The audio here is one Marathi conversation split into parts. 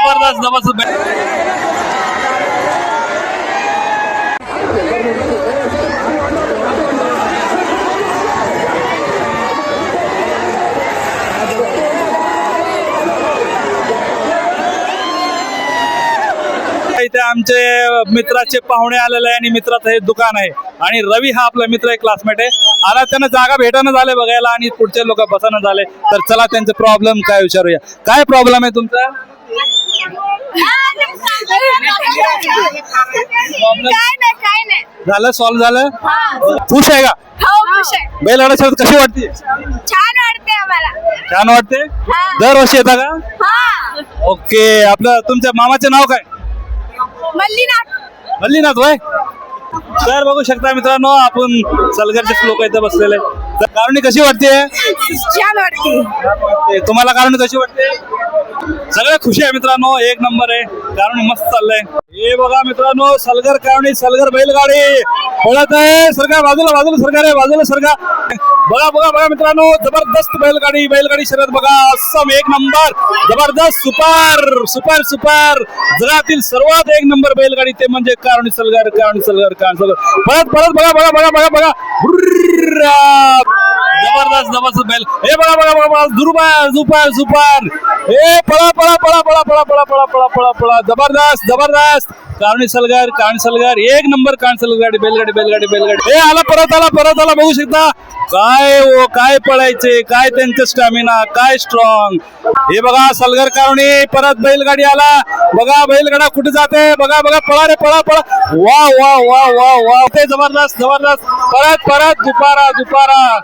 जबरदस्त जबरदस्त इथे आमचे मित्राचे पाहुणे आलेले आहे आणि मित्राचं हे दुकान आहे आणि रवी हा आपला मित्र आहे, क्लासमेट आहे. आला त्यांना जागा भेटणं झाले बघायला आणि पुढचे लोक बसणं झाले. तर चला त्यांचे प्रॉब्लेम काय विचारूया. काय प्रॉब्लेम आहे तुमचा? झालं सॉल्व्ह झालं? खुश आहे का? बैलगाडा शर्यत कशी वाटते? छान वाटते आम्हाला. छान वाटते. दरवर्षी येता का? ओके. आपलं तुमच्या मामाचे नाव काय? मल्लीनाथ. मल्लीनाथ वय. तर बघू शकता मित्रांनो, आपण सलगरचे लोक इथे बसलेले. तर कारणी कशी वाटते? छान वाटते. तुम्हाला कारणी कशी वाटते? सगळे खुशी आहे मित्रांनो, एक नंबर आहे. कारणी मस्त चाललंय. हे बघा मित्रांनो, सलगर कारणी, सलगर बैलगाडी पळत आहे. सरकार बाजूला बाजूला सरकार आहे, बाजूला सरकार. बघा बघा बघा मित्रांनो, जबरदस्त बैलगाडी बैलगाडी शर्यत बघा. असम एक नंबर, जबरदस्त, सुपर सुपर सुपर. जगातील सर्वात एक नंबर बैलगाडी ते म्हणजे कारणी सलगर, कारणी सलगर, कारणी सलगर. परत परत बघा बघा बघा बघा बघा. जबरदस्त जबरदस्त बैल. हे बघा बघा बघा, दुर्बार सुपर सुपर. हे पळा पळा पळा पळा पळा पळा पळा पळा पळा पळा. जबरदस्त जबरदस्त. कारणी सलगर एक नंबर. कारणी सलगर बैलगाडी बैलगाडी बैलगाडी. हे आला परत आला बघू शकता. काय ओ काय पळायचे, काय त्यांचं स्टॅमिना, काय स्ट्रॉंग. हे बघा सलगर कारणी परत बैलगाडी आला. बघा बैलगाडा कुठे जाते बघा बघा. पळा रे पळा पळा. वा वा वा वा वा. ते जबरदस्त जबरदस्त. परत परत दुपारा दुपारा.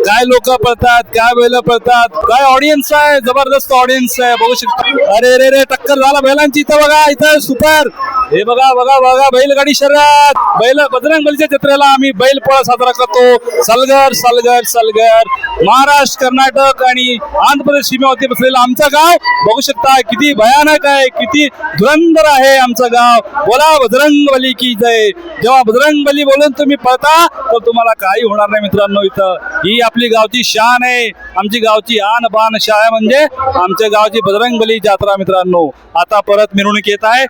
काय लोक पळतात, काय बैल पळतात, काय ऑडियन्स आहे. जबरदस्त ऑडियन्स आहे बघू शकता. अरे रे रे टक्कर झाला बैलांची. इथं बघा, इथं सुपर. हे बघा बघा बघा बैलगाडी शर्यत. बैल बजरंग बलीच्या जत्रेला आम्ही बैल पोळा साजरा करतो. सलगर सलगर सलगर. महाराष्ट्र, कर्नाटक आणि आंध्र प्रदेश सीमेवरती बसलेलं आमचं गाव बघू शकता. किती भयानक आहे, किती धुरंधर आहे आमचं गाव. बोला बजरंग बली की जय. जेव्हा बजरंग बली बोलून तुम्ही पळता तर तुम्हाला काही होणार नाही मित्रांनो. इथं ही आपली गावची शान आहे, आमची गावची आन बान शान म्हणजे आमच्या गावची बजरंग बली यात्रा मित्रांनो. आता परत मिरवणूक येत आहे.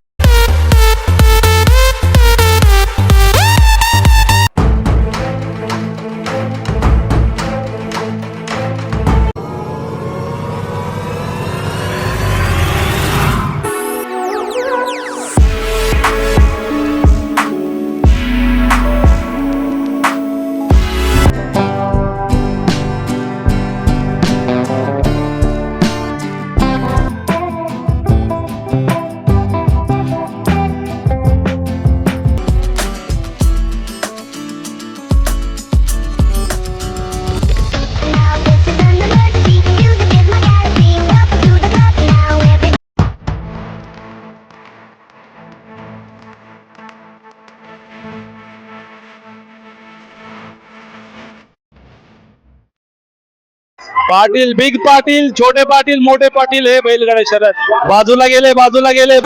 पाटील, बिग पाटील, छोटे पाटील, मोठे पाटील हे बैलगाडी शर्यत. बाजूला गेले बाजूला गेले.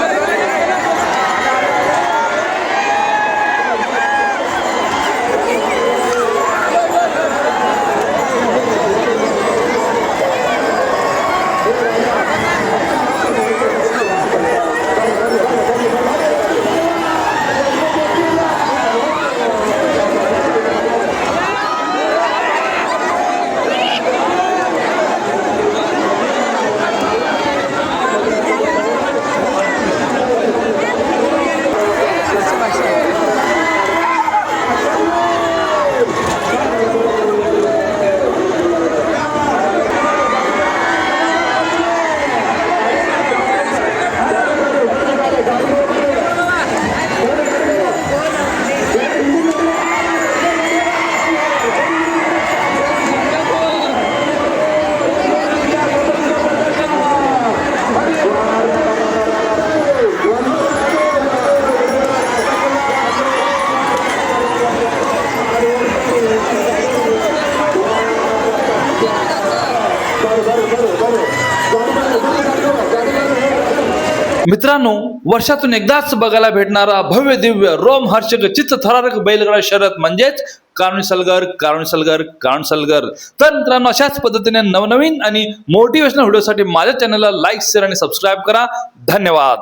मित्रांनो, वर्षातून एकदाच बघायला भेटणारा भव्य दिव्य रोमहर्षक चित्तथरारक बैलगाडा शर्यत म्हणजेच कारुणी सलगर कारुणी सलगर कारुणी सलगर. तर मित्रांनो, अशाच पद्धतीने नवनवीन आणि मोटिवेशनल व्हिडिओसाठी माझ्या चॅनलला लाईक शेअर आणि सबस्क्राईब करा. धन्यवाद.